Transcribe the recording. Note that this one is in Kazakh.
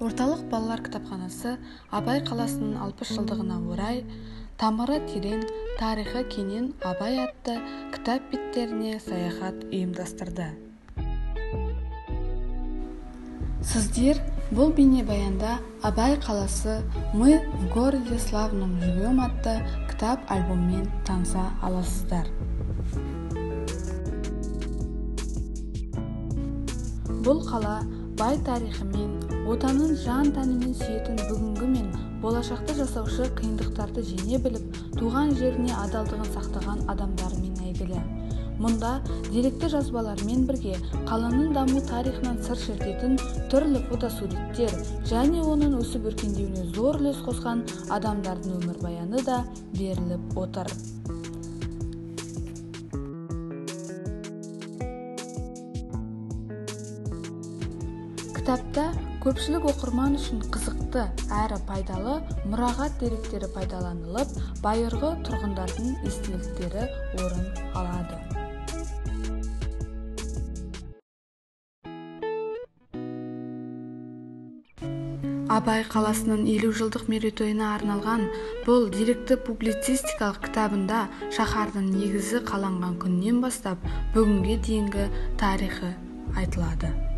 Орталық балалар кітапханасы Абай қаласының 60 жылдығына орай «Тамыры терең, тарихы кенен Абай» атты кітап беттеріне саяхат ұйымдастырды. Сіздер бұл бейнебаянда Абай қаласы «Мы в городе славном живем» атты кітап альбоммен таныса аласыздар. Бұл қала бай тарихымен, отанын жан-тәнімен сүйетін бүгінгі мен болашақты жасаушы қиындықтарды жеңе біліп, туған жеріне адалдығын сақтаған адамдарымен әйгілі. Мұнда деректі жазбалармен бірге қаланың даму тарихынан сыр шертетін түрлі фотосуреттер және оның өсіп өркендеуіне зор үлес қосқан адамдардың өмірбаяны да беріліп отыр. Кітапта көпшілік оқырман үшін қызықты әрі пайдалы мұрағат деректері пайдаланылып, байырғы тұрғындардың естеліктері орын алады. Абай қаласының 50 жылдық мерейтойына арналған бұл деректі публицистикалық кітабында шаһардың негізі қаланған күннен бастап бүгінге дейінгі тарихы айтылады.